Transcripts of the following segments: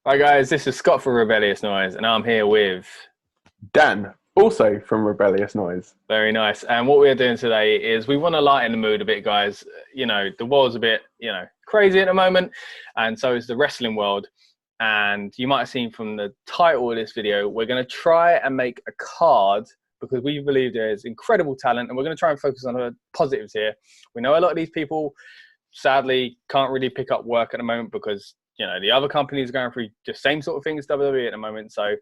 Hi guys, this is Scott for Rebellious Noise, and I'm here with Dan, also from Rebellious Noise. very nice. And what we're doing today is we want to lighten the mood a bit, guys. You know, the world's a bit, crazy at the moment, and so is the wrestling world. And you might have seen from the title of this video, we're going to try and make a card because we believe there's incredible talent, and we're going to try and focus on the positives here. We know a lot of these people, sadly, can't really pick up work at the moment because the other companies are going through the same sort of thing as WWE at the moment. So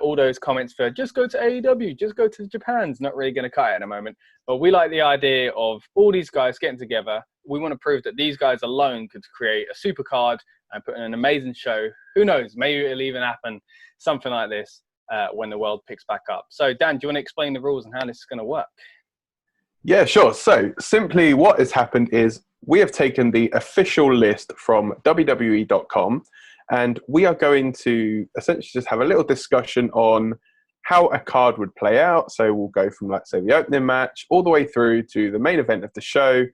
all those comments for just go to AEW, just go to Japan's not really going to cut it at the moment. But we like the idea of all these guys getting together. We want to prove that these guys alone could create a super card and put in an amazing show. Who knows? Maybe it'll even happen, something like this, when the world picks back up. So Dan, do you want to explain the rules and how this is going to work? Yeah, sure. So simply what has happened is we have taken the official list from WWE.com and we are going to essentially just have a little discussion on how a card would play out. So we'll go from, let's say, the opening match all the way through to the main event of the show,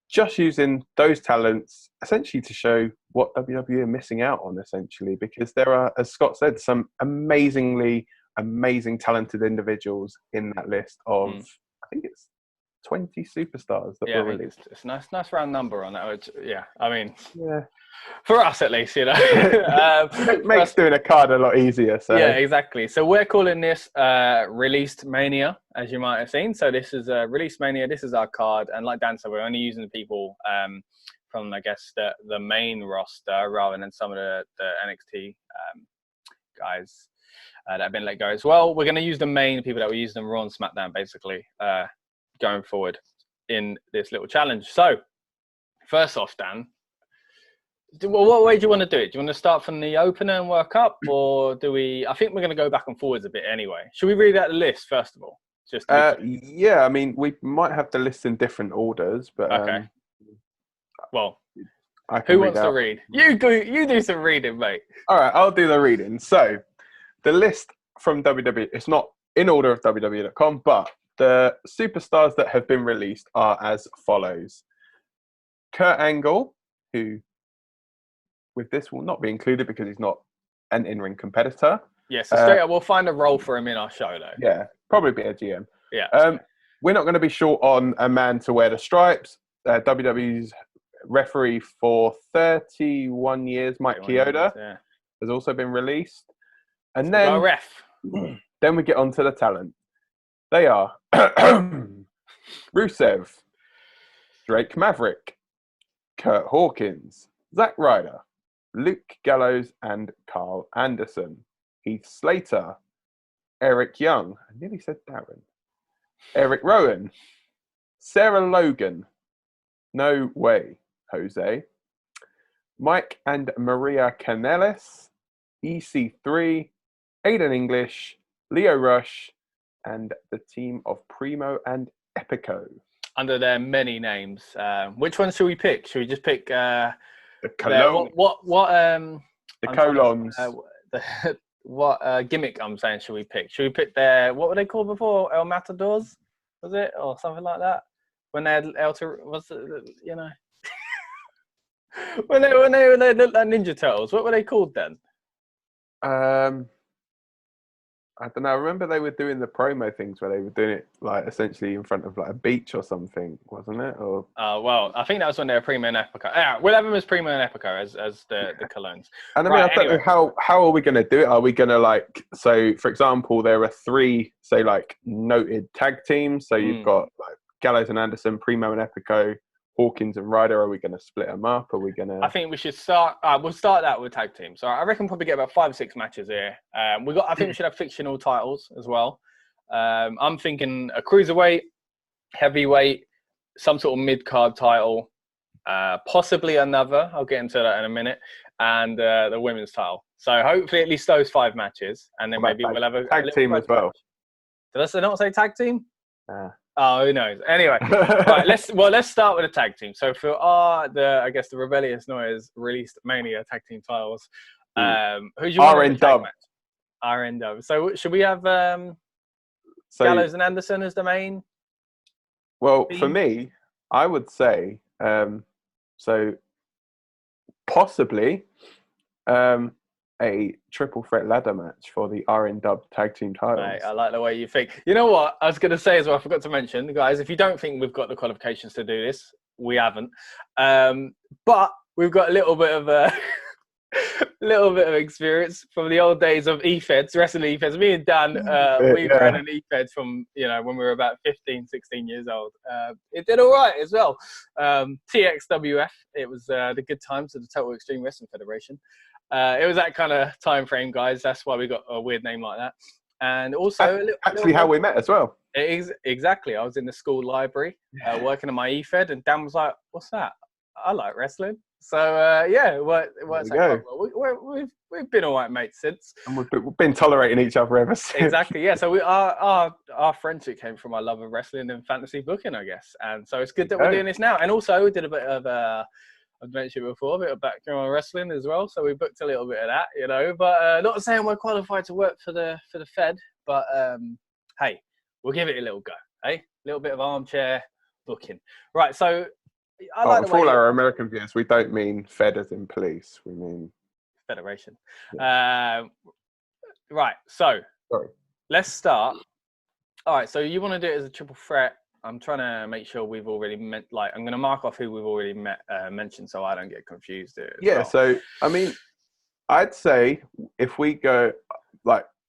just using those talents essentially to show what WWE are missing out on, essentially, because there are, as Scott said, some amazing talented individuals in that list of, I think it's 20 superstars that were released. It's a nice round number on that. Which, I mean, yeah, for us at least, it makes doing a card a lot easier. So yeah, exactly. So we're calling this ReleasedMania, as you might have seen. So this is ReleasedMania. This is our card, and like Dan said, we're only using the people from, I guess, the main roster rather than some of the NXT guys that have been let go as well. We're going to use the main people that we used on Raw and SmackDown, basically, going forward in this little challenge. So first off, Dan, what way do you want to do it? Do you want to start from the opener and work up, or do we? I think we're going to go back and forwards a bit anyway. Should we read out the list first of all? yeah, I mean, we might have the list in different orders, but okay. Well, who wants to read? You do some reading, mate. All right, I'll do the reading. So the list from WWE, it's not in order of WWE.com, but the superstars that have been released are as follows. Kurt Angle, who with this will not be included because he's not an in-ring competitor. Yes, yeah, so straight up, we'll find a role for him in our show, though. Yeah, probably be a GM. Yeah. We're not going to be short on a man to wear the stripes. WWE's referee for 31 years, Mike Chioda, has also been released. And then we get on to the talent. They are Rusev, Drake Maverick, Kurt Hawkins, Zack Ryder, Luke Gallows and Carl Anderson, Heath Slater, Eric Young, I nearly said Darren, Eric Rowan, Sarah Logan, No Way Jose, Mike and Maria Kanellis, EC3, Aiden English, Leo Rush, and the team of Primo and Epico. Under their many names. Which one should we pick? Should we just pick the colon? The colons. What gimmick I'm saying should we pick? Should we pick their, what were they called before? El Matadors? Was it? Or something like that? When they had when they looked like Ninja Turtles, what were they called then? I don't know. I remember they were doing the promo things where they were doing it like essentially in front of like a beach or something, wasn't it? Or well, I think that was when they were Primo and Epico. Yeah, we'll have them as Primo and Epico as the colognes. And I mean, I don't know how are we going to do it? Are we going to so for example, there are three, say like noted tag teams. So you've got like Gallows and Anderson, Primo and Epico, Hawkins and Ryder. Are we going to split them up? Are we going to? I think we should start. We'll start that with tag teams. So I reckon probably get about 5 or 6 matches here. I think we should have fictional titles as well. I'm thinking a cruiserweight, heavyweight, some sort of mid-card title, possibly another. I'll get into that in a minute, and the women's title. So hopefully at least those 5 matches, and then maybe we'll have a tag team as well. Did I not say tag team? Oh, who knows? Anyway, right, let's start with the tag team. So for the Rebellious Noise ReleasedMania tag team titles, who's your RN-Dub? RN-Dub. So should we have Gallows and Anderson as the main? Well, for me, I would say so possibly a triple threat ladder match for the RN-Dub tag team titles. Mate, I like the way you think. You know what? I was going to say as well, I forgot to mention, guys, if you don't think we've got the qualifications to do this, we haven't. But we've got a little bit of experience from the old days of E-Feds, wrestling E-Feds. Me and Dan, we ran an E-Feds from, when we were about 15, 16 years old. It did all right as well. TXWF, it was the good times of the Total Extreme Wrestling Federation. It was that kind of time frame, guys. That's why we got a weird name like that. And also... how we met as well. Exactly. I was in the school library working on my E-Fed, and Dan was like, what's that? I like wrestling. So, it works out well. We've been all right mates since. And we've been tolerating each other ever since. Exactly, yeah. So our friendship came from our love of wrestling and fantasy booking, I guess. And so it's good that we're doing this now. And also we did a bit of... I've mentioned before, a bit of background on wrestling as well, so we booked a little bit of that, But not saying we're qualified to work for the Fed, but hey, we'll give it a little go, A little bit of armchair booking, right? So, for all our American viewers, we don't mean Fed as in police; we mean Federation. Yeah. Right. So, let's start. All right. So you want to do it as a triple threat? I'm trying to make sure we've already met. I'm going to mark off who we've already mentioned, so I don't get confused. So I mean, I'd say if we go,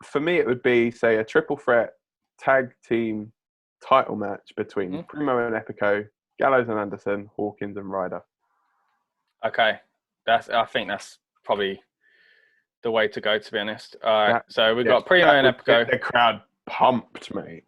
for me, it would be say a triple threat tag team title match between Primo and Epico, Gallows and Anderson, Hawkins and Ryder. Okay, I think that's probably the way to go. To be honest, all right. So we've got Primo and Epico. The crowd pumped, mate.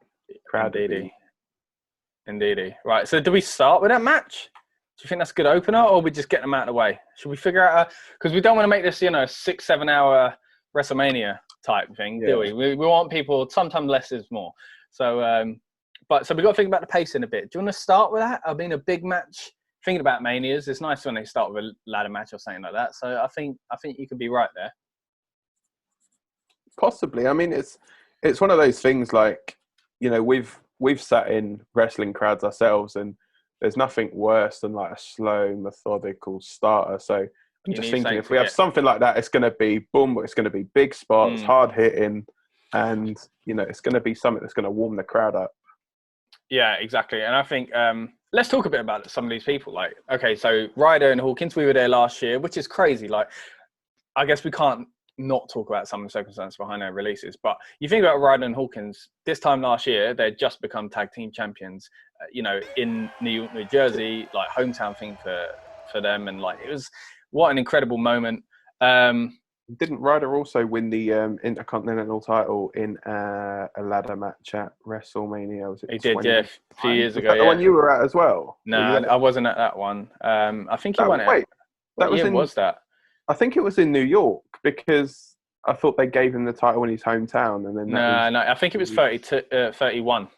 Indeedy. Right, so do we start with that match? Do you think that's a good opener, or we just get them out of the way? Should we figure out because we don't want to make this, 6-7 hour WrestleMania type thing, do we? We want people, sometimes less is more. So, so we've got to think about the pacing a bit. Do you want to start with that? I mean, a big match, thinking about Manias, it's nice when they start with a ladder match or something like that. So I think you could be right there. Possibly. I mean, it's one of those things we've sat in wrestling crowds ourselves, and there's nothing worse than a slow, methodical starter. So I'm just thinking if we have something like that, it's going to be boom, it's going to be big spots, hard hitting, and it's going to be something that's going to warm the crowd up. Yeah, exactly. And I think let's talk a bit about some of these people. So Ryder and Hawkins, we were there last year, which is crazy. I guess we can't not talk about some of the circumstances behind their releases, but you think about Ryder and Hawkins this time last year, they'd just become tag team champions, in New York, New Jersey, hometown thing for them. And it was, what an incredible moment. Didn't Ryder also win the Intercontinental title in a ladder match at WrestleMania? Was it he did, yeah, a few years ago. Was that the one you were at as well? No, I wasn't at that one. I think he won it. Wait, what year was that? I think it was in New York, because I thought they gave him the title in his hometown, and then no, I think it was 31.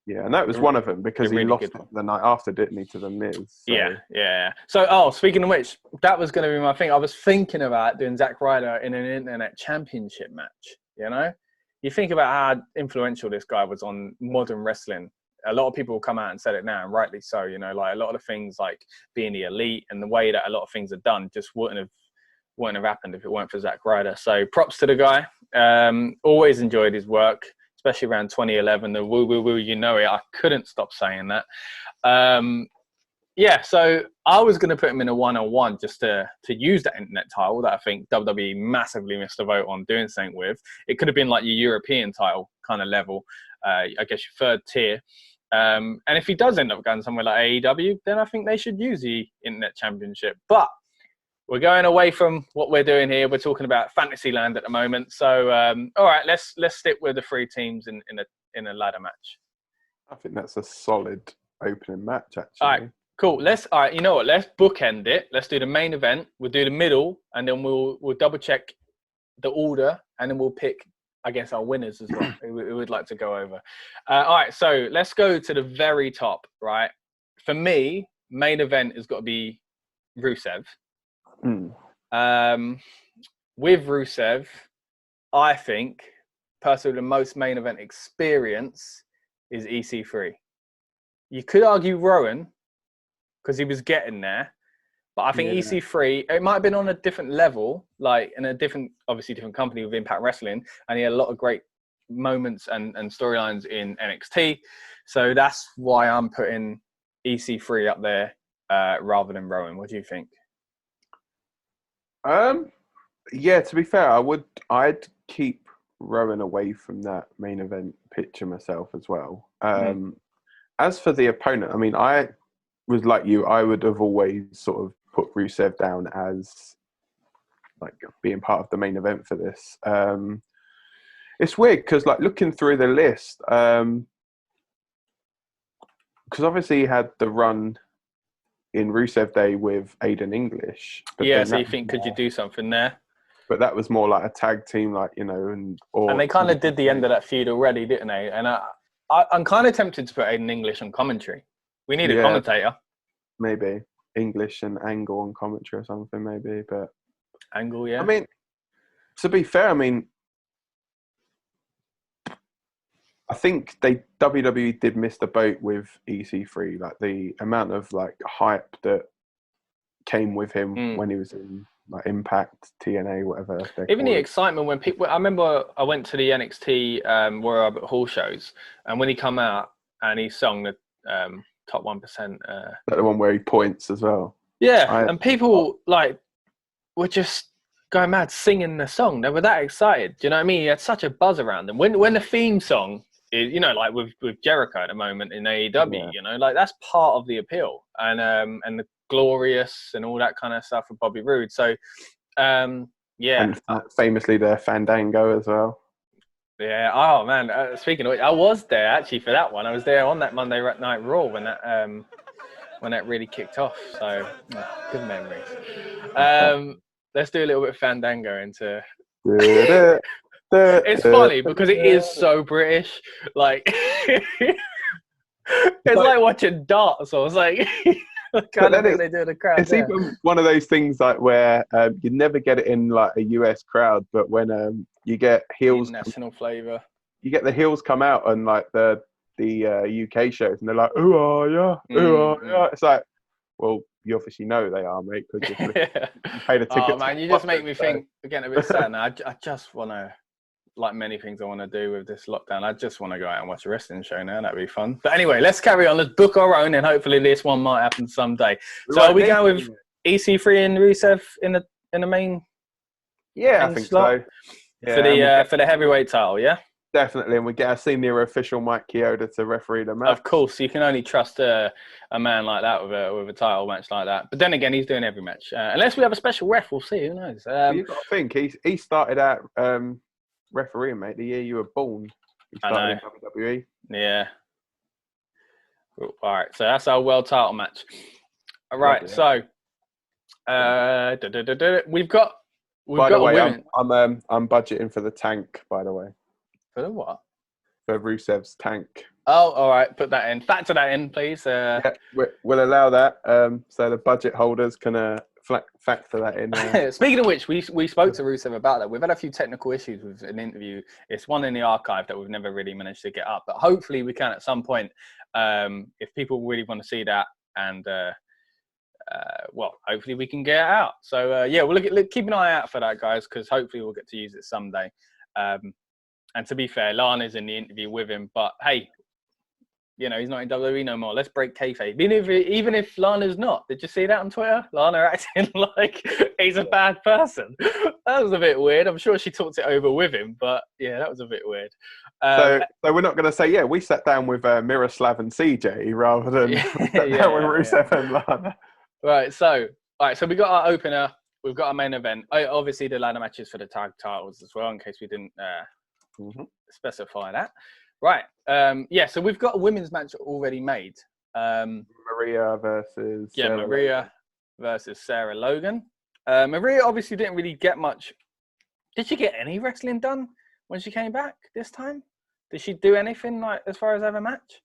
Yeah, and that was one of them, because he lost the night after, didn't he, to the Miz? So. Yeah. So, speaking of which, that was going to be my thing. I was thinking about doing Zack Ryder in an internet championship match. You think about how influential this guy was on modern wrestling. A lot of people will come out and said it now, and rightly so. A lot of things like being the elite and the way that a lot of things are done just wouldn't have happened if it weren't for Zack Ryder. So props to the guy. Always enjoyed his work, especially around 2011. The woo woo woo, I couldn't stop saying that. So I was going to put him in a 1-on-1 just to use that internet title that I think WWE massively missed a vote on doing something with. It could have been your European title kind of level, I guess your third tier. And if he does end up going somewhere like AEW, then I think they should use the internet championship. But we're going away from what we're doing here. We're talking about Fantasyland at the moment. So, all right, let's stick with the 3 teams in a ladder match. I think that's a solid opening match, actually. All right, cool. Let's bookend it. Let's do the main event. We'll do the middle, and then we'll double check the order, and then we'll pick, I guess, our winners as well. we would like to go over. All right, so let's go to the very top, right? For me, main event has got to be Rusev. With Rusev, I think personally the most main event experience is EC3. You could argue Rowan, because he was getting there, But I think EC3, it might have been on a different level, like in a different, obviously different company with Impact Wrestling, and he had a lot of great moments and storylines in NXT. So that's why I'm putting EC3 up there rather than Rowan. What do you think? Yeah, to be fair, I'd keep Rowan away from that main event picture myself as well. As for the opponent, I mean, I was like you, I would have always sort of put Rusev down as like being part of the main event for this. It's weird because like looking through the list, because obviously he had the run in Rusev Day with Aiden English. But yeah, so you think could you do something there? But that was more like a tag team, like, you know, and they kind of did the end of that feud already, didn't they? And I'm kind of tempted to put Aiden English on commentary. We need a commentator. Maybe English and Angle on commentary or something, maybe. But Angle, yeah. I mean, to be fair, I mean, I think WWE did miss the boat with EC3. Like the amount of like hype that came with him when he was in like Impact, TNA, whatever. Even the excitement when people. I remember I went to the NXT Royal Albert Hall shows, and when he come out and he sung the top 1%. That the one where he points as well. Yeah, and people like were just going mad singing the song. They were that excited. Do you know what I mean? He had such a buzz around him. When the theme song is, you know, like with Jericho at the moment in AEW, you know, like that's part of the appeal, and the Glorious and all that kind of stuff with Bobby Roode. So, yeah. And famously the Fandango as well. Yeah. Oh man. Speaking of which, I was there actually for that one. I was there on that Monday Night Raw when that really kicked off. So good memories. Let's do a little bit of Fandango into. It's funny because it is so British. Like it's like watching darts. I was like. Kind of thing they do in the crowd. It's even one of those things like where you never get it in like a US crowd, but when you get heels, national flavour, you get the heels come out on like the UK shows, and they're like, "Who are ya? Who are ya?" It's like, well, you obviously know they are, mate, because you paid a ticket. Oh man, you just make me think. Again, a bit sad now. I just want to. Like many things I want to do with this lockdown, I just want to go out and watch a wrestling show now. That'd be fun. But anyway, let's carry on. Let's book our own, and hopefully this one might happen someday. So are we going with EC3 and Rusev in the main? Yeah, I think slot? So. Yeah, for the heavyweight title, yeah. Definitely, and we get a senior official, Mike Chioda, to referee the match. Of course, you can only trust a man like that with a title match like that. But then again, he's doing every match. Unless we have a special ref, we'll see. Who knows? You've got to think he started out. Refereeing, mate, the year you were born. You started in WWE. Yeah. All right, so that's our world title match. All right, so we've got by the way, women. I'm budgeting for the tank. By the way, for the what? For Rusev's tank. Oh, all right. Put that in. Factor that in, please. Yeah, we'll allow that. So the budget holders can factor that in. Speaking of which, we spoke to Rusev about that. We've had a few technical issues with an interview. It's one in the archive that we've never really managed to get up, but hopefully we can at some point. If people really want to see that, and well, hopefully we can get it out. So yeah, we'll keep an eye out for that, guys, because hopefully we'll get to use it someday. And to be fair, Lana's in the interview with him, but hey, you know, he's not in WWE no more. Let's break kayfabe. Even if Lana's not. Did you see that on Twitter? Lana acting like he's a bad person. That was a bit weird. I'm sure she talked it over with him, but yeah, that was a bit weird. So we're not going to say, yeah, we sat down with Miroslav and CJ rather than sat down with Rusev and Lana. Right, so we got our opener. We've got our main event. Obviously, the ladder matches for the tag titles as well, in case we didn't specify that. Right. Yeah, so we've got a women's match already made. Maria versus Sarah Logan. Maria obviously didn't really get much. Did she get any wrestling done when she came back this time? Did she do anything like as far as have a match?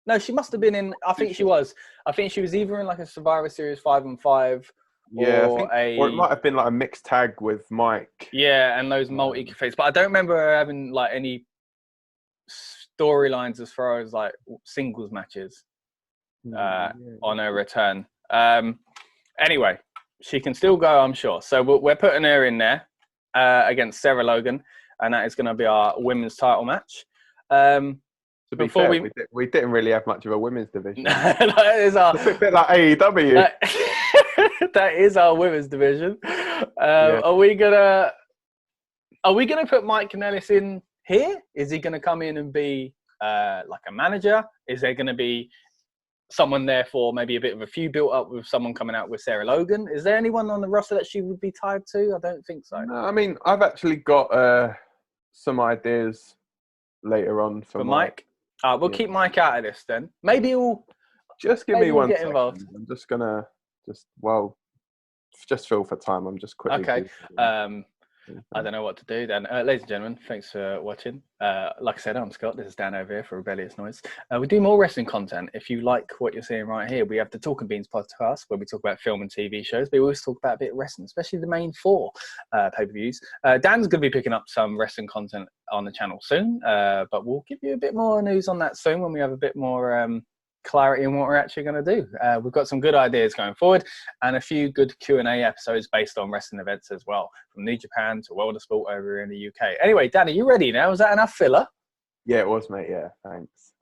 No, she must have been in. I think she was. I think she was either in like a Survivor Series 5-on-5. Yeah, or it might have been like a mixed tag with Mike. Yeah, and those multi-fates. But I don't remember her having like any storylines as far as like singles matches on her return. Anyway, She can still go, I'm sure. So we're putting her in there against Sarah Logan, and that is going to be our women's title match. To be fair, we didn't really have much of a women's division. That is our, it's a bit like AEW. That is our women's division. Yeah. Are we gonna put Mike Kanellis in here? Is he gonna come in and be like a manager? Is there gonna be someone there for maybe a bit of a feud built up with someone coming out with Sarah Logan? Is there anyone on the roster that she would be tied to? I don't think so. No, I mean, I've actually got some ideas later on for Mike. We'll keep Mike out of this then. Maybe he'll just give me one get second. involved. I'm just gonna just fill for time. I'm just quickly. Okay. I don't know what to do then. Ladies and gentlemen, thanks for watching. Like I said, I'm Scott. This is Dan over here for Rebellious Noise. We do more wrestling content. If you like what you're seeing right here, we have the Talking Beans podcast where we talk about film and TV shows, but we always talk about a bit of wrestling, especially the main 4 pay-per-views. Dan's going to be picking up some wrestling content on the channel soon, but we'll give you a bit more news on that soon when we have a bit more clarity on what we're actually going to do. We've got some good ideas going forward and a few good Q&A episodes based on wrestling events as well, from New Japan to World of Sport over in the UK. Anyway, Dan, are you ready now? Is that enough filler? Yeah, it was, mate. Yeah, thanks.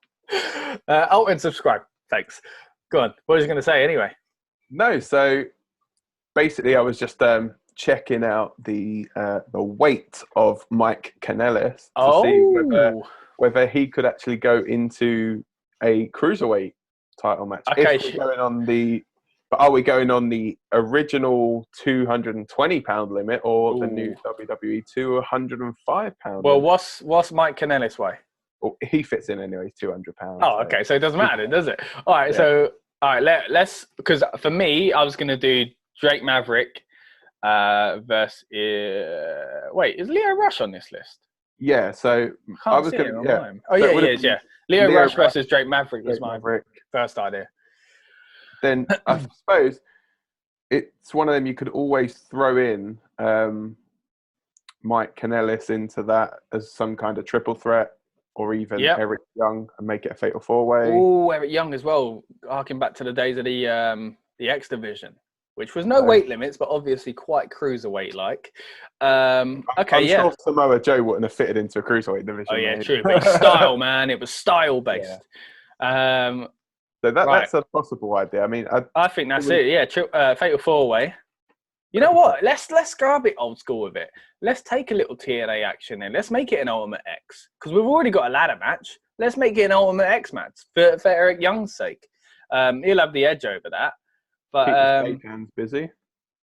And subscribe. Thanks. Go on. What was you going to say anyway? No, so basically I was just checking out the weight of Mike Kanellis to see whether he could actually go into a cruiserweight title match. Okay, are we going on the original 220-pound limit or the new WWE 205-pound? Well, what's Mike Kanellis weigh? Well, he fits in anyway. He's 200 pounds. Oh, okay. So it doesn't matter, does it? All right. Yeah. So let's because for me, I was going to do Drake Maverick versus. Wait, is Leo Rush on this list? Yeah. So I was going to. Yeah. Oh yeah, he is. Yeah. Leo Rush versus Drake Maverick was my first idea. Then I suppose it's one of them you could always throw in Mike Kanellis into that as some kind of triple threat, or even Eric Young and make it a fatal 4-way. Oh, Eric Young as well, harking back to the days of the X Division, which was no weight limits, but obviously quite cruiserweight-like. I'm sure Samoa Joe wouldn't have fitted into a cruiserweight division. Oh, yeah, true. But it's style, man. It was style-based. Yeah. So that's a possible idea. I mean, I think that's it. Yeah, fatal 4-way. You know what? Let's go a bit old school with it. Let's take a little TNA action in. Let's make it an Ultimate X because we've already got a ladder match. Let's make it an Ultimate X match for Eric Young's sake. He'll have the edge over that. But keep the stage hands busy.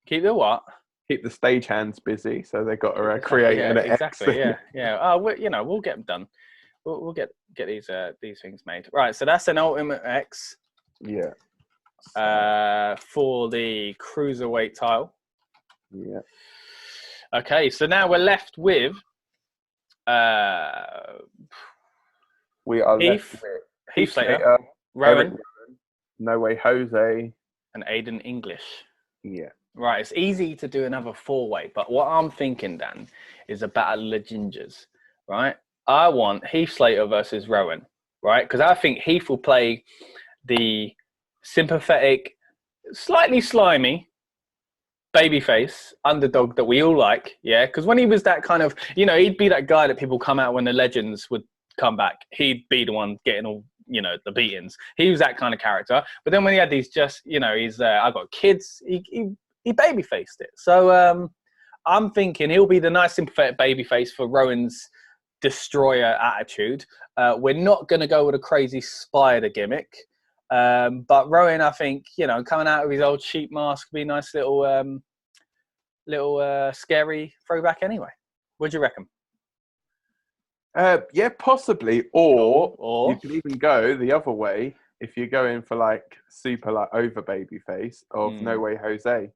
Keep the what? Keep the stage hands busy, so they've got to create an X. Exactly. Yeah. We'll get them done. We'll get these things made. Right. So that's an Ultimate X. Yeah. For the cruiserweight title. Yeah. Okay. So now we're left with. We are left with Heath Slater, Rowan, No Way Jose, and Aiden English. Yeah. Right, it's easy to do another 4-way, but what I'm thinking, Dan, is a battle of the gingers, right? I want Heath Slater versus Rowan, right? Because I think Heath will play the sympathetic, slightly slimy babyface underdog that we all like, yeah? Because when he was that kind of, he'd be that guy that people come out when the legends would come back. He'd be the one getting all, the beatings. He was that kind of character. But then when he had these he's, I've got kids, he babyfaced it. So I'm thinking he'll be the nice sympathetic babyface for Rowan's destroyer attitude. We're not going to go with a crazy spider gimmick. But Rowan, I think, coming out of his old sheep mask would be a nice little scary throwback anyway. What do you reckon? Yeah, possibly. Or you could even go the other way if you're going for super over baby face of No Way Jose,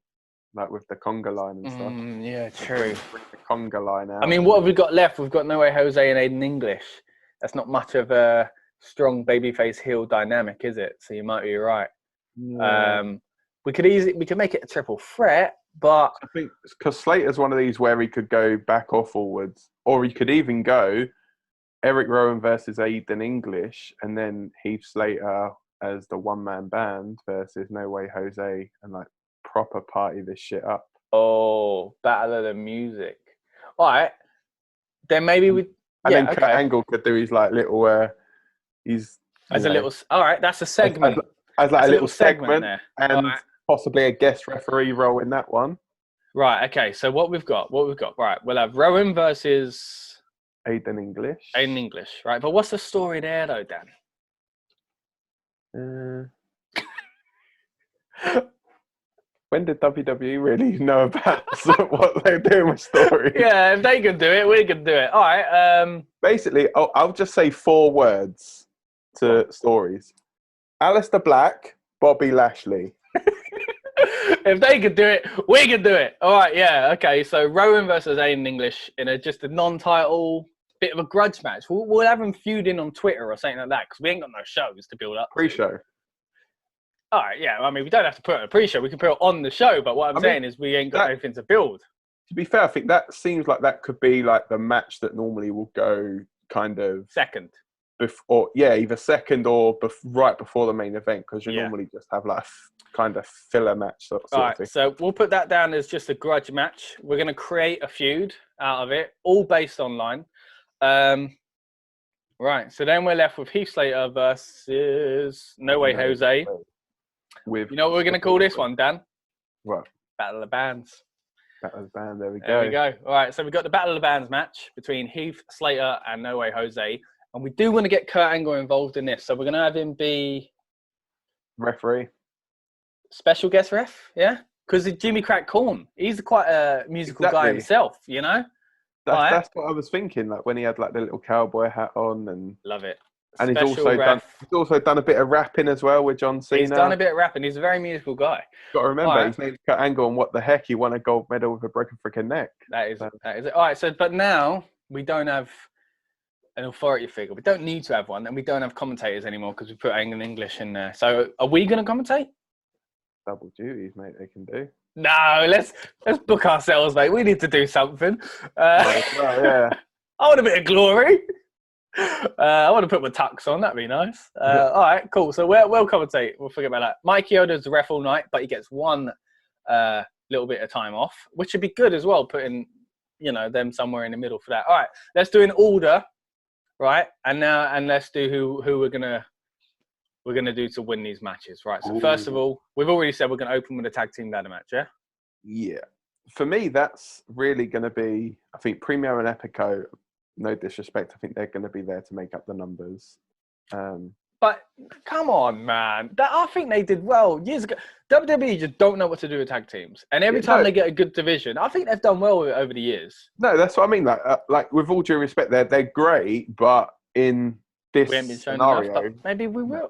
with the conga line and stuff. Yeah, true. Bring the conga line out. I mean, what have we got left? We've got No Way Jose and Aiden English. That's not much of a strong babyface heel dynamic, is it? So you might be right. Yeah. We could make it a triple threat, but I think because Slater's one of these where he could go back or forwards, or he could even go Eric Rowan versus Aiden English, and then Heath Slater as the one-man band versus No Way Jose, and proper party this shit up. Oh, Battle of the Music. All right. Then maybe we. And Yeah, then Kurt okay. Angle could do his like little, he's As a little. All right, that's a segment. as like That's a little segment there. and All right. possibly a guest referee role in that one. Right. Okay. So what we've got? Right. We'll have Rowan versus Aiden English. Aiden English. Right. But what's the story there, though, Dan? When did WWE really know about what they're doing with stories? Yeah, if they can do it, we can do it. All right. Basically, I'll just say 4 words to stories. Alistair Black, Bobby Lashley. If they could do it, we can do it. All right, yeah, okay. So Rowan versus Aiden English in just a non-title, bit of a grudge match. We'll have them feuding on Twitter or something like that because we ain't got no shows to build up. Pre-show. All right, yeah. I mean, we don't have to put it on a pre-show. We can put it on the show. But what I'm saying is we ain't got anything to build. To be fair, I think that seems like that could be like the match that normally will go kind of second. Before, either second or right before the main event, because you normally just have like a kind of filler match sort of thing. So we'll put that down as just a grudge match. We're going to create a feud out of it, all based online. Right, so then we're left with Heath Slater versus No Way Jose. You know what we're going to call this one, Dan? What? Battle of the Bands. Battle of the Bands, there we go. There we go. All right, so we've got the Battle of the Bands match between Heath Slater and No Way Jose. And we do want to get Kurt Angle involved in this. So we're going to have him be... referee. Special guest ref, yeah? Because Jimmy Crack Corn, he's quite a musical guy himself, you know? That's what I was thinking, like when he had like the little cowboy hat on and... Love it. And he's also done a bit of rapping as well with John Cena. He's done a bit of rapping. He's a very musical guy. Got to remember, his name's Kurt Angle, and what the heck, he won a gold medal with a broken freaking neck. That is it. All right, so, but now we don't have an authority figure. We don't need to have one, and we don't have commentators anymore because we put Angle English in there. So are we going to commentate? Double duties, mate, they can do. No, let's book ourselves, mate. We need to do something. Yeah. I want a bit of glory. I want to put my tux on. That'd be nice. All right, cool. So we'll commentate. We'll forget about that. Mike Yoda's the ref all night, but he gets one little bit of time off, which would be good as well, putting them somewhere in the middle for that. All right, let's do an order, right? And let's do who we're gonna do to win these matches, right? So first of all, we've already said we're gonna open with a tag team ladder match, yeah? Yeah. For me, that's really gonna be, I think, Premio and Epico. No disrespect, I think they're going to be there to make up the numbers. But come on, man. I think they did well years ago. WWE just don't know what to do with tag teams. And every time they get a good division, I think they've done well with it over the years. No, that's what I mean. Like with all due respect, they're great, but in this we haven't been shown scenario, enough, but maybe we will.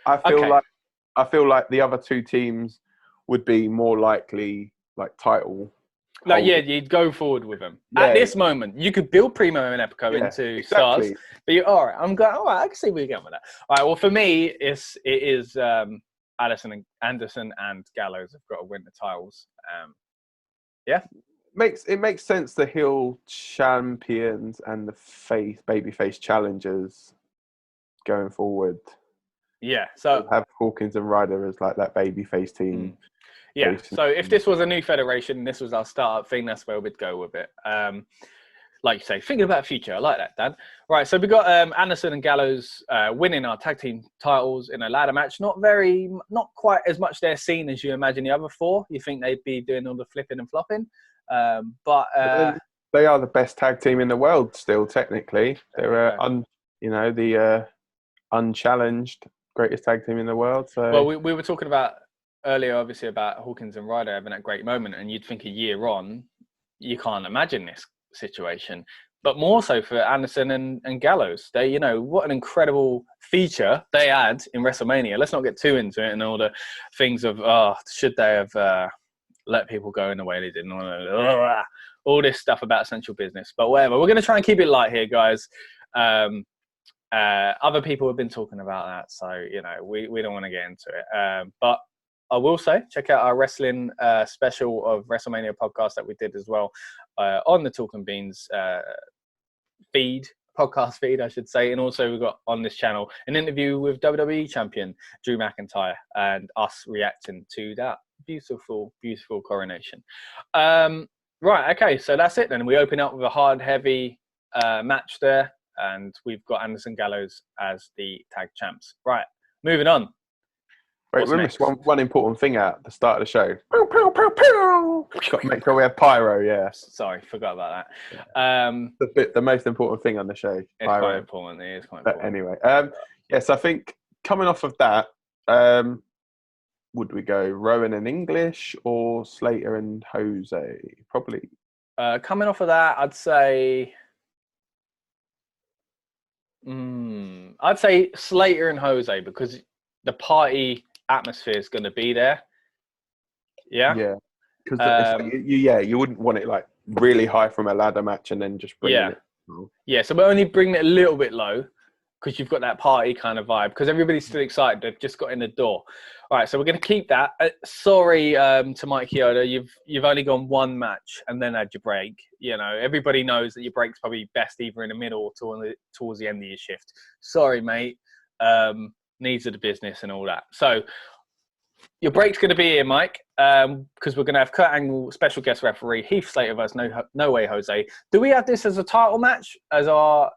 I feel like the other two teams would be more likely like title. Like, you'd go forward with them. At this moment, you could build Primo and Epico into stars. But all right, I can see where you're going with that. All right, well, for me, it is Anderson and Gallows have got to win the titles. It makes sense, the heel champions and the babyface challengers going forward. Yeah, so have Hawkins and Ryder as like that babyface team. Yeah, so if this was a new federation, this was our startup thing, that's where we'd go with it. Like you say, thinking about the future. I like that, Dan. Right, so we got Anderson and Gallows winning our tag team titles in a ladder match. Not quite as much their scene as you imagine the other four. You think they'd be doing all the flipping and flopping. But they are the best tag team in the world still, technically. They're the unchallenged greatest tag team in the world. So well, we were talking about earlier, obviously, about Hawkins and Ryder having that great moment, and you'd think a year on, you can't imagine this situation. But more so for Anderson and Gallows. They, what an incredible feature they had in WrestleMania. Let's not get too into it and all the things of, should they have let people go in the way they did? All this stuff about essential business. But whatever. We're going to try and keep it light here, guys. Other people have been talking about that, so, we don't want to get into it. But I will say, check out our wrestling special of WrestleMania podcast that we did as well on the Talking Beans podcast feed, I should say. And also we've got on this channel an interview with WWE champion Drew McIntyre and us reacting to that. beautiful, beautiful coronation. Right, okay, so that's it then. We open up with a hard, heavy match there, and we've got Anderson Gallows as the tag champs. Right, moving on. Wait, we missed one important thing at the start of the show. Pew, pew, pew, pew. Got to make sure we have pyro, yeah. Sorry, forgot about that. The most important thing on the show. It's pyro. quite important. It is quite important. But anyway, yes, I think coming off of that, would we go Rowan and English or Slater and Jose? Probably. Coming off of that, I'd say Slater and Jose, because the party atmosphere is going to be there. Yeah, because you wouldn't want it like really high from a ladder match and then just bring it. Yeah, so we're only bringing it a little bit low because you've got that party kind of vibe, because everybody's still excited. They've just got in the door. All right, so we're going to keep that. Sorry to Mike Chioda, you've only gone one match and then had your break. You know, everybody knows that your break's probably best either in the middle or towards the end of your shift. Sorry, mate. Needs of the business and all that. So your break's going to be here, Mike, because we're going to have Kurt Angle, special guest referee, Heath Slater versus No Way Jose. Do we have this as a title match, as our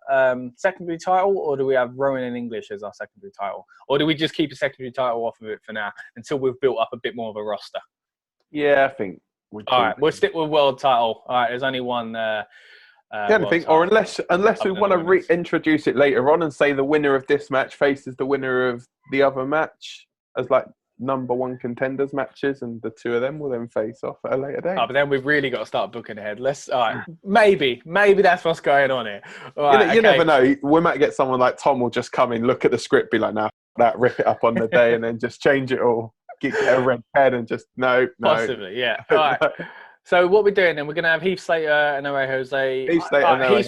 secondary title, or do we have Rowan and English as our secondary title? Or do we just keep a secondary title off of it for now until we've built up a bit more of a roster? Yeah, I think we all right, we'll stick with world title. All right, there's only one. Or unless we want to reintroduce it later on and say the winner of this match faces the winner of the other match as like number one contenders matches, and the two of them will then face off at a later date. Oh, but then we've really got to start booking ahead. All right, maybe that's what's going on here. All right, you never know. We might get someone like Tom will just come in, look at the script, be like, "Nah, that rip it up on the day," and then just change it all, get a red pen, and just no. Possibly, yeah. All right. So what we're doing then, we're going to have Heath Slater and No Way Jose. He's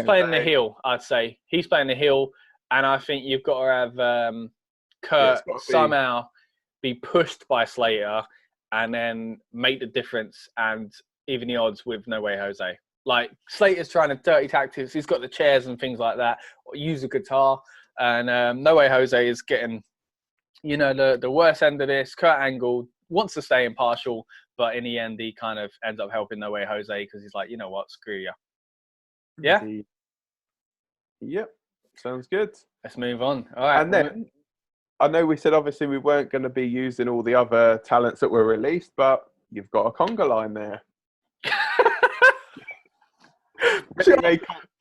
playing the heel, I'd say. He's playing the heel, and I think you've got to have Kurt somehow be pushed by Slater and then make the difference and even the odds with No Way Jose. Like, Slater's trying to dirty tactics. He's got the chairs and things like that. Use a guitar. And No Way Jose is getting, the worst end of this. Kurt Angle wants to stay impartial, but in the end, he kind of ends up helping No Way Jose because he's like, you know what, screw you. Yeah? Yep. Sounds good. Let's move on. All right. And then, I know we said obviously we weren't going to be using all the other talents that were released, but you've got a conga line there.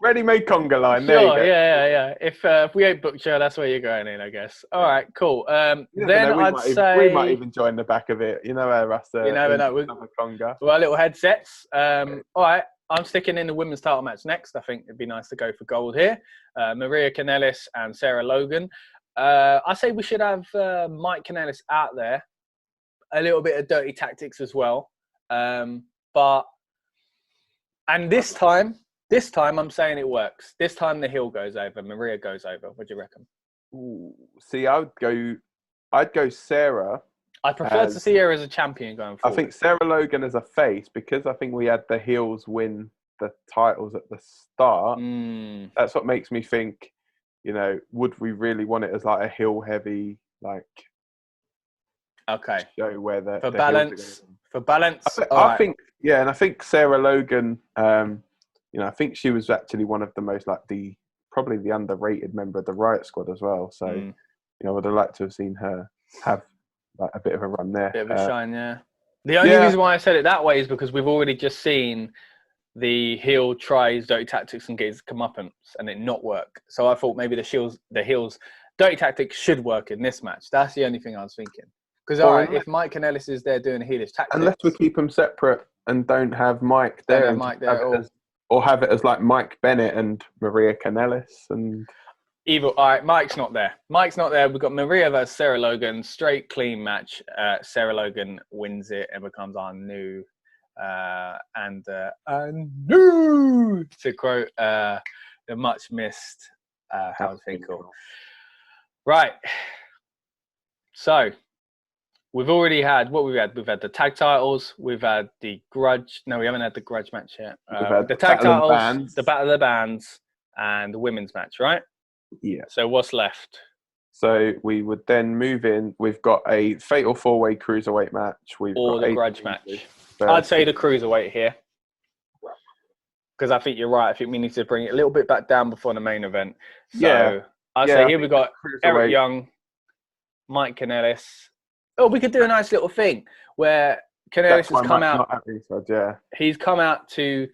Ready-made conga line. There you go. Yeah. If we ain't booked you, that's where you're going in, I guess. All right, cool. Then I'd say we might even join the back of it. You know where us. You never know. Conga. Well, little headsets. All right, I'm sticking in the women's title match next. I think it'd be nice to go for gold here. Maria Kanellis and Sarah Logan. I say we should have Mike Kanellis out there. A little bit of dirty tactics as well. This time I'm saying it works. This time the heel goes over. Maria goes over. What do you reckon? Ooh, see, I'd go Sarah. I prefer to see her as a champion going forward. I think Sarah Logan as a face, because I think we had the heels win the titles at the start. That's what makes me think, would we really want it as like a heel heavy, like, show where for balance. I think, and I think Sarah Logan, I think she was actually one of the most probably the underrated member of the Riot Squad as well. So, I would have liked to have seen her have like a bit of a run there. Bit of a shine, yeah. The only reason why I said it that way is because we've already just seen the heel try his dirty tactics and get his comeuppance and it not work. So I thought maybe the heel's dirty tactics should work in this match. That's the only thing I was thinking. Because if Mike Kanellis is there doing a heelish tactics, unless we keep them separate and don't have Mike there, or have it as like Mike Bennett and Maria Kanellis and all right, Mike's not there. We've got Maria versus Sarah Logan, straight clean match. Sarah Logan wins it and becomes our new to quote the much missed Howard Finkel. Right. So we've already had we've had the tag titles, we've had the grudge. No, we haven't had the grudge match yet. The tag titles, the Battle of the Bands, and the women's match, right? Yeah. So what's left? So we would then move in. We've got a fatal 4-way cruiserweight match. We've Or got the grudge match. I'd say the cruiserweight here. Because I think you're right. I think we need to bring it a little bit back down before the main event. So I'd say here we got Eric Young, Mike Kanellis. Oh, we could do a nice little thing where Kanellis has come out. He's come out to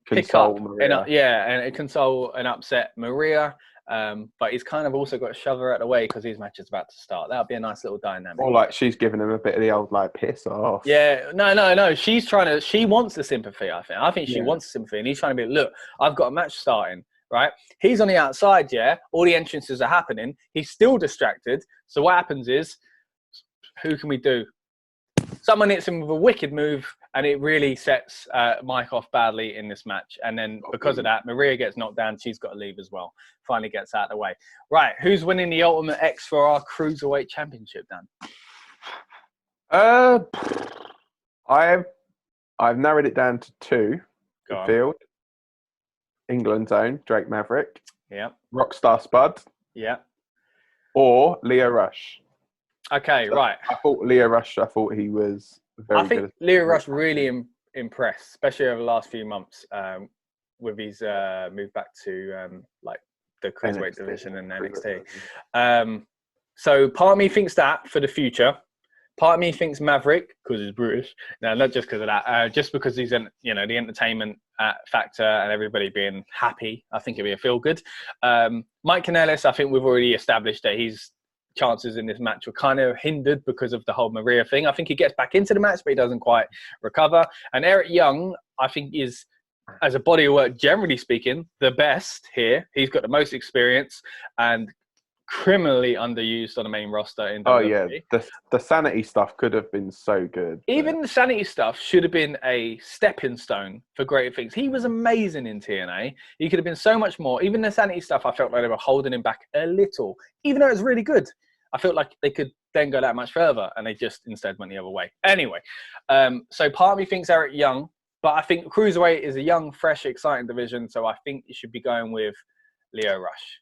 pick up and console and upset Maria. But he's kind of also got to shove her out of the way because his match is about to start. That would be a nice little dynamic. Or like she's giving him a bit of the old like piss off. Yeah, no. She's trying to. She wants the sympathy. I think she wants the sympathy, and he's trying to be. Look, I've got a match starting. Right? He's on the outside. Yeah, all the entrances are happening. He's still distracted. So what happens is, who can we do? Someone hits him with a wicked move, and it really sets Mike off badly in this match. And then because of that, Maria gets knocked down. She's got to leave as well. Finally gets out of the way. Right, who's winning the Ultimate X for our Cruiserweight Championship, Dan? I've narrowed it down to 2. Go on. Field. England's own, Drake Maverick. Yeah. Rockstar Spud. Yeah. Or Leo Rush. Okay, right. I thought Leo Rush, he was very good. I think Leo Rush really impressed, especially over the last few months with his move back to like the Cruiserweight division and NXT. So part of me thinks that for the future. Part of me thinks Maverick because he's British. No, not just because of that. Just because he's the entertainment factor and everybody being happy. I think it'd be a feel good. Mike Kanellis, I think we've already established that his chances in this match were kind of hindered because of the whole Maria thing. I think he gets back into the match, but he doesn't quite recover. And Eric Young, I think is, as a body of work, generally speaking, the best here. He's got the most experience and criminally underused on the main roster in WWE. The sanity stuff could have been so good. Even the sanity stuff should have been a stepping stone for greater things. He was amazing in TNA. He could have been so much more. Even the sanity stuff, I felt like they were holding him back a little, even though it was really good. I felt like they could then go that much further, and they just instead went the other way. Anyway, so part of me thinks Eric Young, but I think Cruiserweight is a young, fresh, exciting division, so I think you should be going with Leo Rush.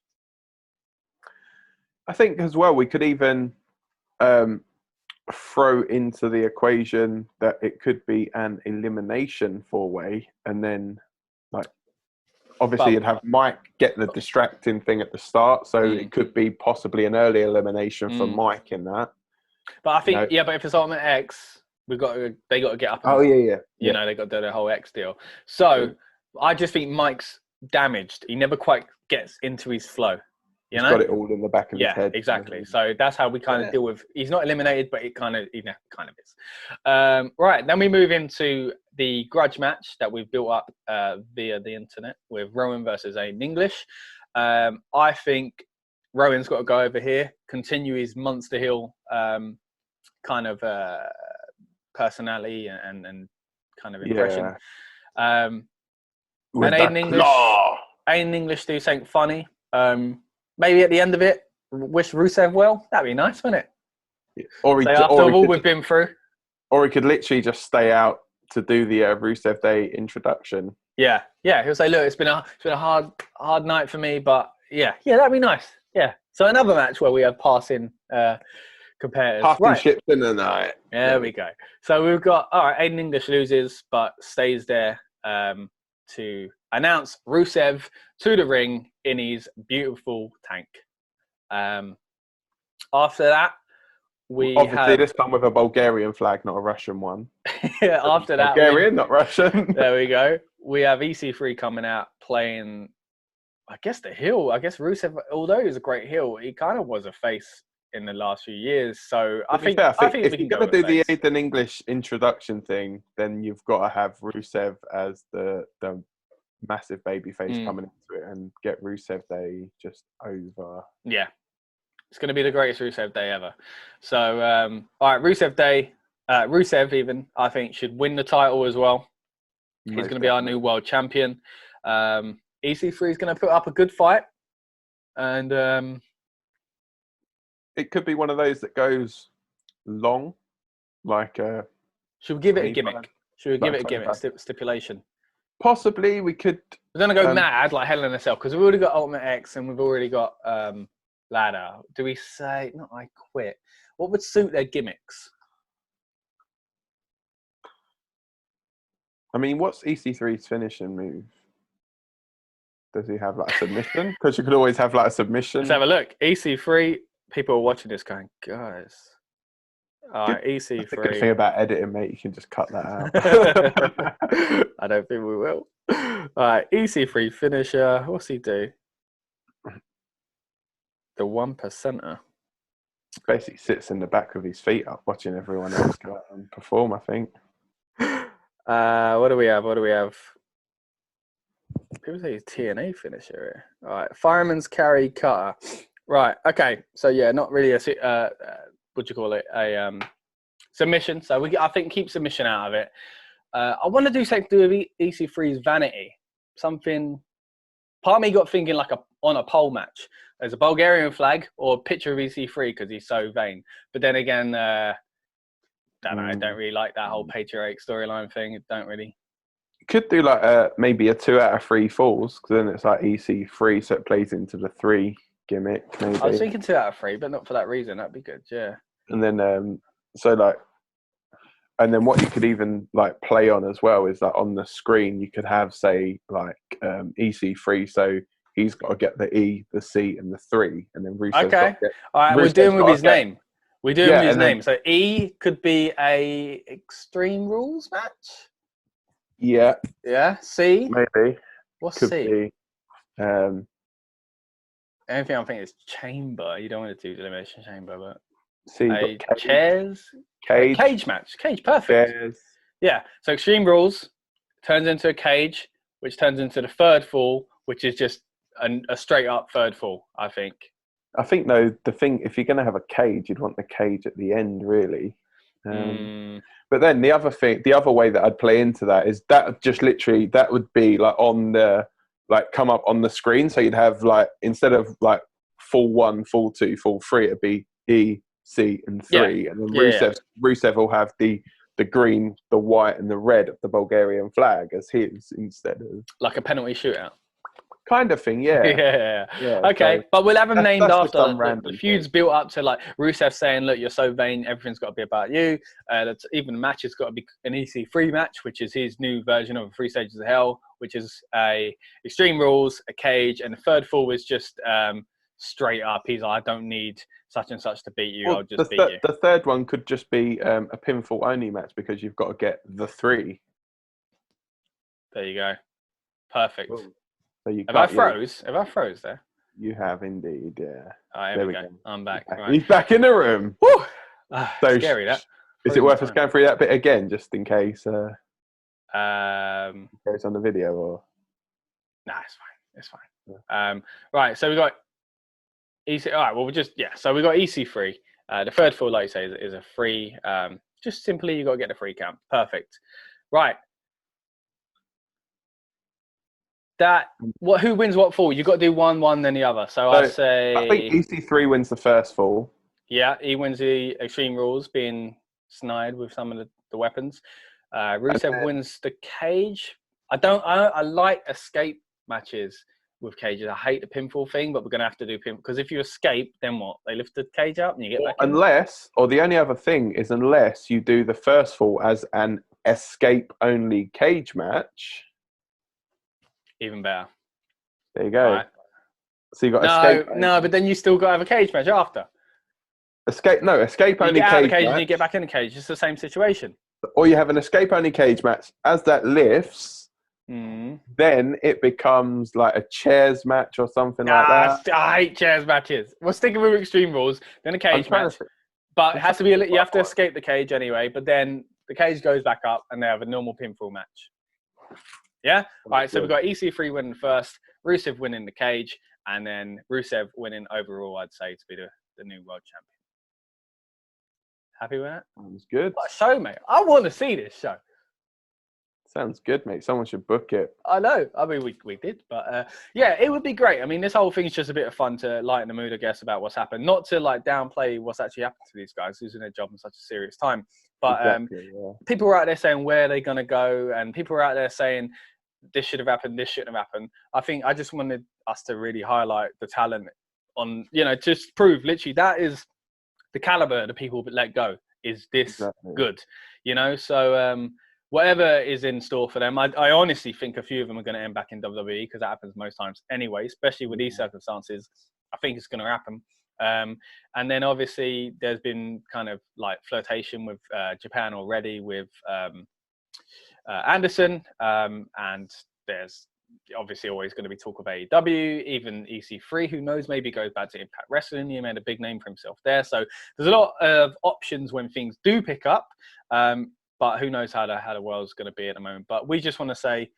I think as well we could even throw into the equation that it could be an elimination 4-way, and then obviously you'd have Mike get the distracting thing at the start, so it could be possibly an early elimination for Mike in that. But I think but if it's Ultimate X, they got to get up. And they got to do the whole X deal. So I just think Mike's damaged. He never quite gets into his flow. He's got it all in the back of his head. Yeah, exactly. So that's how we kind of deal with. He's not eliminated, but it kind of is. Right, then we move into the grudge match that we've built up via the internet with Rowan versus Aiden English. I think Rowan's got to go over here, continue his Monster Hill kind of personality and kind of impression. And Aiden English do something funny. Maybe at the end of it, wish Rusev well. That'd be nice, wouldn't it? After all we've been through. Or he could literally just stay out to do the Rusev Day introduction. Yeah. He'll say, "Look, it's been a hard night for me, but that'd be nice." Yeah. So another match where we have passing competitors. Passing ships in the night. There we go. So we've got Aiden English loses, but stays there to announce Rusev to the ring in his beautiful tank. After that, this time with a Bulgarian flag, not a Russian one. After that, Bulgarian, not Russian. There we go. We have EC3 coming out playing, I guess, the heel. I guess Rusev, although he was a great heel, he kind of was a face in the last few years. So I think if you're going to do the Aiden English introduction thing, then you've got to have Rusev as the massive babyface coming into it and get Rusev Day just over. Yeah. It's going to be the greatest Rusev Day ever. So, all right, Rusev Day. Rusev even, I think, should win the title as well. He's going to be our new world champion. EC3 is going to put up a good fight. And it could be one of those that goes long. Should we give it a gimmick? Stipulation? Possibly we could. We're going to go mad like Hell in a Cell because we've already got Ultimate X and we've already got ladder? Do we say, not I quit? What would suit their gimmicks? I mean, what's EC3's finishing move? Does he have like a submission? Because you could always have like a submission. Let's have a look. EC3, people are watching this going, guys. All right, That's the good EC3. thing about editing, mate. You can just cut that out. I don't think we will. All right, EC3 finisher. What's he do? The 1%er. Basically sits in the back with his feet up, watching everyone else go out and perform, I think. What do we have? People say he's TNA finisher here. All right, fireman's carry cutter. Right, okay. So, yeah, not really a, what do you call it? A submission. So, I think keep submission out of it. I want to do something to do with EC3's vanity. Something, part of me got thinking like on a pole match. There's a Bulgarian flag or a picture of EC3 because he's so vain. But then again, I don't really like that whole patriotic storyline thing. It don't really. Could do like maybe a 2 out of 3 falls, because then it's like EC3, so it plays into the 3 gimmick. Maybe. I was thinking 2 out of 3, but not for that reason. That'd be good, yeah. And then and then what you could even like play on as well is that on the screen you could have, say, like EC3, so he's got to get the E, the C, and the 3, and then Rusev's Okay. got to get, All right, we're doing with his name. We're doing with his and then- name. So E could be a Extreme Rules match. Yeah, Yeah. C. maybe What's could C? be. Anything I'm thinking is chamber. You don't want to do elimination chamber, but C, a got cage match. Cage, perfect. chairs. Yeah. So Extreme Rules turns into a cage, which turns into the third fall, which is just a straight up third fall, I think. I think though the thing, if you're going to have a cage, you'd want the cage at the end, really. But then the other way that I'd play into that is that just literally that would be like on the come up on the screen. So you'd have like, instead of like full 1, full 2, full 3, it'd be E, C, and 3, and then Rusev will have the green, the white, and the red of the Bulgarian flag as his instead of like a penalty shootout. kind of thing. Yeah. Okay, so but we'll have him named that's just after some random the feud's thing. built up to like Rusev saying, "Look, you're so vain. Everything's got to be about you." That's even the match has got to be an EC3 match, which is his new version of 3 Stages of Hell, which is a Extreme Rules, a cage, and the third fall is just straight up. He's like, "I don't need such and such to beat you. Well, I'll just beat you." The third one could just be a pinfall only match, because you've got to get the 3. There you go. Perfect. Cool. So you Have I froze? Have I froze there? You have indeed, yeah. All right, here we go. I'm back. Right. He's back in the room. Woo! So scary, that. Is it worth us going through that bit again, just in case it's on the video? Or nah, it's fine. Yeah. Right, so we got EC. All right, well, so we got EC3. The third fall, like you say, is a free. Just simply, you got to get the free count. Perfect. Right. Who wins what fall? You got to do one, then the other. So I say I think EC3 wins the first fall. Yeah, he wins the Extreme Rules, being snide with some of the weapons. Rusev wins the cage. I like escape matches with cages. I hate the pinfall thing, but we're gonna have to do pinfall, because if you escape, then what? They lift the cage up and you get back in. The only other thing is, unless you do the first fall as an escape only cage match. Even better. There you go. Right. So you got escape. No, but then you still got to have a cage match after. Escape only you get out of the cage cage match. and you get back in the cage. It's the same situation. Or you have an escape only cage match. As that lifts, then it becomes like a chairs match or something like that. I hate chairs matches. We're sticking with Extreme Rules, then a cage match. But it has to be. You have to escape the cage anyway. But then the cage goes back up, and they have a normal pinfall match. Yeah? All right, so we've got EC3 winning first, Rusev winning the cage, and then Rusev winning overall, I'd say, to be the new world champion. Happy with that? Sounds good. What a show, mate. I want to see this show. Sounds good, mate. Someone should book it. I know. I mean, we did. But, yeah, it would be great. I mean, this whole thing's just a bit of fun to lighten the mood, I guess, about what's happened. Not to, downplay what's actually happened to these guys losing their job in such a serious time. But Exactly, people were out there saying where they're going to go, and people were out there saying this should have happened, this shouldn't have happened. I think I just wanted us to really highlight the talent on, you know, just prove literally that is the caliber of the people that let go. Is this good? You know, so whatever is in store for them, I honestly think a few of them are going to end back in WWE, because that happens most times anyway, especially with these circumstances. I think it's going to happen. And then obviously there's been kind of like flirtation with Japan already with Anderson, and there's obviously always going to be talk of AEW, even EC3, who knows, maybe goes back to Impact Wrestling. He made a big name for himself there. So there's a lot of options when things do pick up, but who knows how the world's going to be at the moment. But we just want to say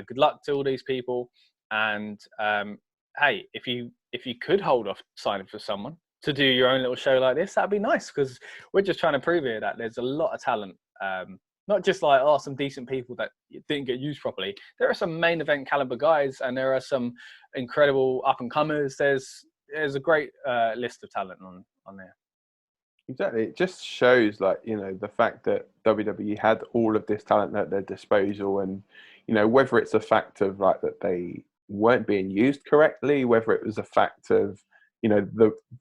good luck to all these people. And hey, if you could hold off signing for someone to do your own little show like this, that'd be nice, because we're just trying to prove here that there's a lot of talent. Not just like, some decent people that didn't get used properly. There are some main event caliber guys, and there are some incredible up and comers. There's a great list of talent on there. Exactly. It just shows, like, you know, the fact that WWE had all of this talent at their disposal, and, you know, whether it's a fact of like that they weren't being used correctly, whether it was a fact of, you know,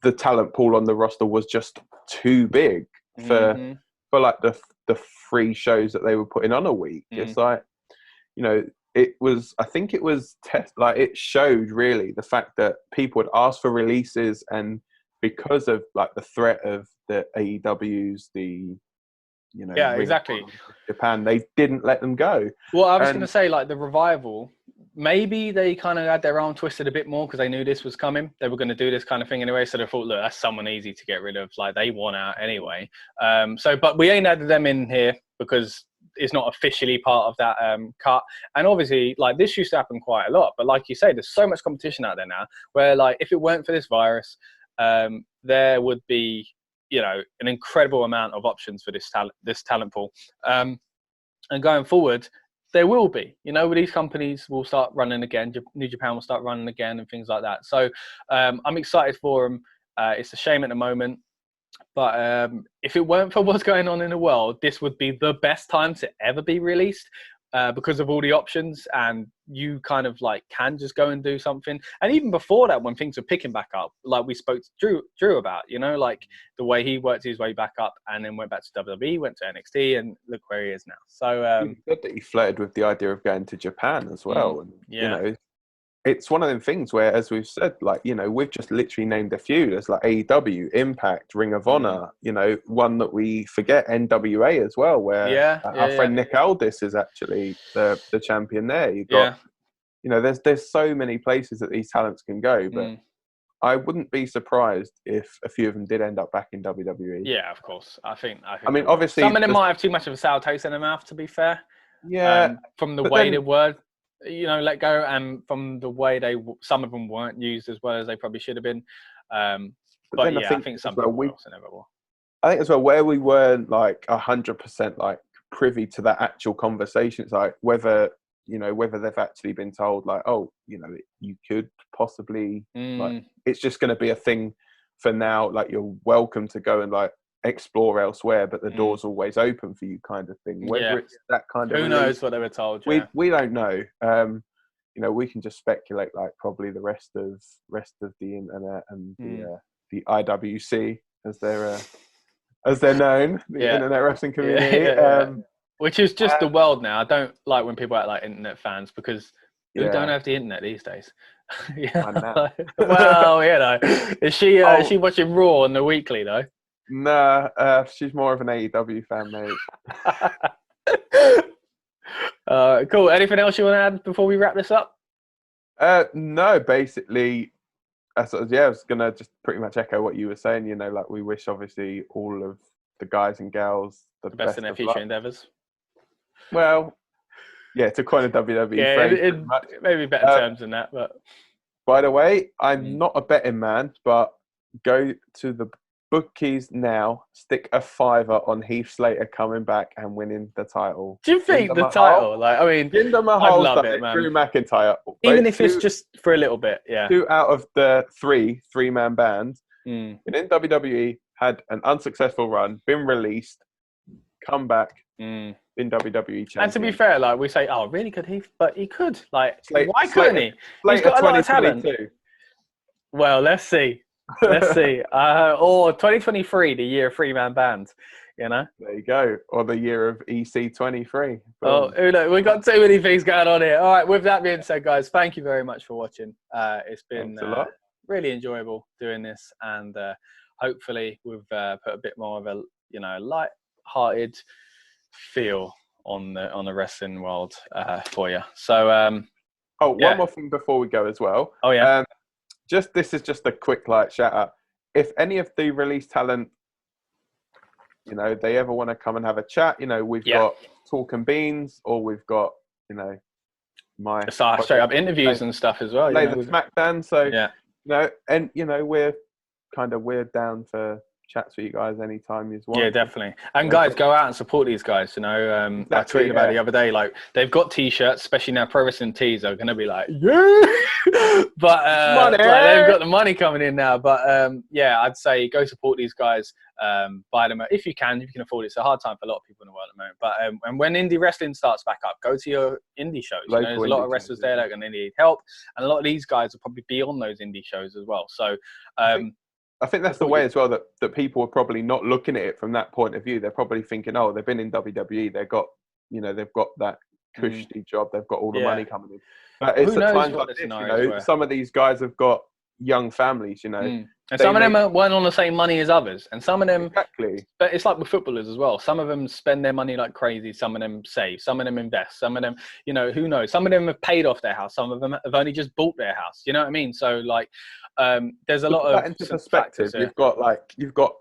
the talent pool on the roster was just too big for like the 3 shows that they were putting on a week. It's like, you know, I think it was like it showed really the fact that people would ask for releases, and because of like the threat of the AEWs, the, you know, exactly, Japan, they didn't let them go. Well, I was going to say, like, the Revival, maybe they kind of had their arm twisted a bit more because they knew this was coming. They were going to do this kind of thing anyway, so they thought, look, that's someone easy to get rid of. Like, they want out anyway. But we ain't added them in here because it's not officially part of that cut. And obviously, like, this used to happen quite a lot. But like you say, there's so much competition out there now where, like, if it weren't for this virus, there would be, you know, an incredible amount of options for this talent pool. And going forward, there will be, you know, these companies will start running again. New Japan will start running again and things like that. So I'm excited for them. It's a shame at the moment. But if it weren't for what's going on in the world, this would be the best time to ever be released because of all the options. And you kind of like can just go and do something. And even before that, when things were picking back up, like we spoke to Drew about, you know, like the way he worked his way back up and then went back to WWE, went to NXT, and look where he is now. So it's good that he flirted with the idea of going to Japan as well. And, you know, it's one of them things where, as we've said, like, you know, we've just literally named a few. There's like AEW, Impact, Ring of Honor, you know, one that we forget, NWA as well, where our friend Nick Aldis is actually the champion there. You've got, you know, there's so many places that these talents can go, but I wouldn't be surprised if a few of them did end up back in WWE. Yeah, of course. I think I mean, obviously, some of them might have too much of a sour taste in their mouth, to be fair. Yeah. From the way they were, you know, let go, and from the way some of them weren't used as well as they probably should have been. But yeah, I think some people will, so never will. I think as well, where we weren't like 100% like privy to that actual conversation, it's like whether they've actually been told like, oh, you know, you could possibly like, it's just going to be a thing for now. Like, you're welcome to go and like explore elsewhere, but the door's always open for you, kind of thing. Whether it's that kind of who knows what they were told. We don't know. You know, we can just speculate, like probably the rest of the internet and the IWC as they're known, the internet wrestling community. Which is just the world now. I don't like when people act like internet fans, because who don't have the internet these days? Well, you know, is she watching Raw on the weekly though? Nah, she's more of an AEW fan, mate. Cool. Anything else you want to add before we wrap this up? No, basically, I was gonna just pretty much echo what you were saying. You know, like, we wish obviously all of the guys and gals the best in their future endeavors. Well, yeah, to coin a WWE phrase, maybe better terms than that. But by the way, I'm not a betting man, but go to the bookies now, stick a $5 on Heath Slater coming back and winning the title. Do you think the title? Like, I mean, Jinder Mahal's done it, man. Drew McIntyre. Even if it's just for a little bit, 2 out of the three-man bands in WWE had an unsuccessful run, been released, come back, been WWE champion. And to be fair, like, we say, oh, really could Heath? But he could. Like, why couldn't he? He's got a lot of talent. Well, let's see. Let's see. Or 2023, the year of three-man band. You know. There you go. Or the year of EC23. Oh, we've got too many things going on here. All right. With that being said, guys, thank you very much for watching. It's been really enjoyable doing this, and hopefully we've put a bit more of a light-hearted feel on the wrestling world for you. So, one more thing before we go as well. Oh yeah. This is just a quick shout out. If any of the release talent, they ever want to come and have a chat, we've got Talk and Beans, or we've got, my straight up interviews and stuff as well. The SmackDown. So we're down for chats with you guys anytime you want. Yeah, definitely. And guys, go out and support these guys. I tweeted about it the other day. Like, they've got t-shirts, especially now. Pro Wrestling Tees are going to be like, yeah, but they've got the money coming in now. But I'd say go support these guys. Buy them if you can afford it. It's a hard time for a lot of people in the world at the moment. But and when indie wrestling starts back up, go to your indie shows. There's a lot of wrestlers there that are going to need help, and a lot of these guys will probably be on those indie shows as well. So. I think that's the way as well that people are probably not looking at it from that point of view. They're probably thinking, oh, they've been in WWE, they've got that cushy job, they've got all the money coming in. But it's at times like this, some of these guys have got young families, And some of them weren't on the same money as others, and some of them exactly. But it's like with footballers as well. Some of them spend their money like crazy. Some of them save. Some of them invest. Some of them, who knows? Some of them have paid off their house. Some of them have only just bought their house. You know what I mean? So there's a lot of into perspective. You've got.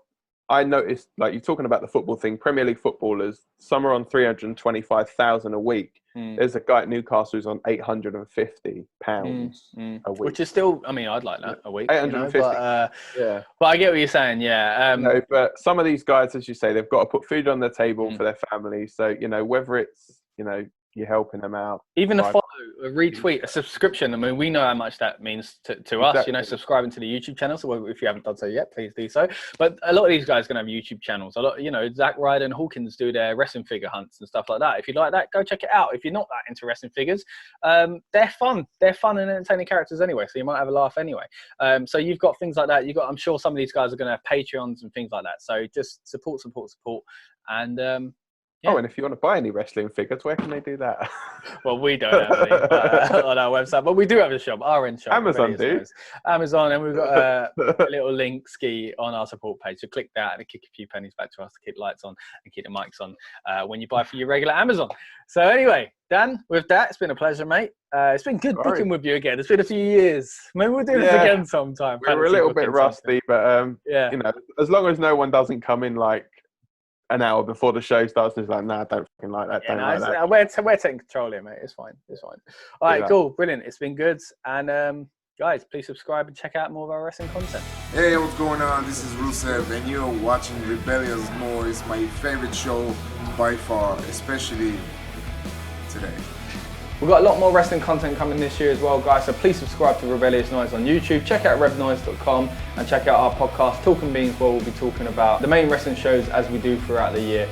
I noticed, you're talking about the football thing. Premier League footballers, some are on 325,000 a week. There's a guy at Newcastle who's on £850 a week, which is still. I mean, I'd like that a week. 850. But I get what you're saying. Yeah. But some of these guys, as you say, they've got to put food on their table for their family. So whether it's you're helping them out. Even a follow, a retweet, a subscription. I mean, we know how much that means to us, subscribing to the YouTube channel. So if you haven't done so yet, please do so. But a lot of these guys are going to have YouTube channels. A lot, Zack Ryder and Hawkins do their wrestling figure hunts and stuff like that. If you like that, go check it out. If you're not that into wrestling figures, they're fun. They're fun and entertaining characters anyway. So you might have a laugh anyway. So you've got things like that. I'm sure some of these guys are going to have Patreons and things like that. So just support. And, Oh, and if you want to buy any wrestling figures, where can they do that? Well, we don't have any on our website, but we do have a shop, RN shop. Amazon, dude. Amazon, and we've got a little link ski on our support page. So click that and kick a few pennies back to us to keep the lights on and keep the mics on when you buy for your regular Amazon. So anyway, Dan, with that, it's been a pleasure, mate. It's been good booking with you again. It's been a few years. Maybe we'll do this again sometime. We're a little bit rusty, but as long as no one doesn't come in an hour before the show starts, it's like, nah, don't fucking like that. We're taking control here, mate. It's fine. All right, cool, brilliant. It's been good, and guys, please subscribe and check out more of our wrestling content. Hey, what's going on? This is Rusev, and you're watching Rebellious Noise, my favorite show by far, especially today. We've got a lot more wrestling content coming this year as well, guys, so please subscribe to Rebellious Noise on YouTube. Check out rebnoise.com and check out our podcast, Talk and Beans, where we'll be talking about the main wrestling shows as we do throughout the year.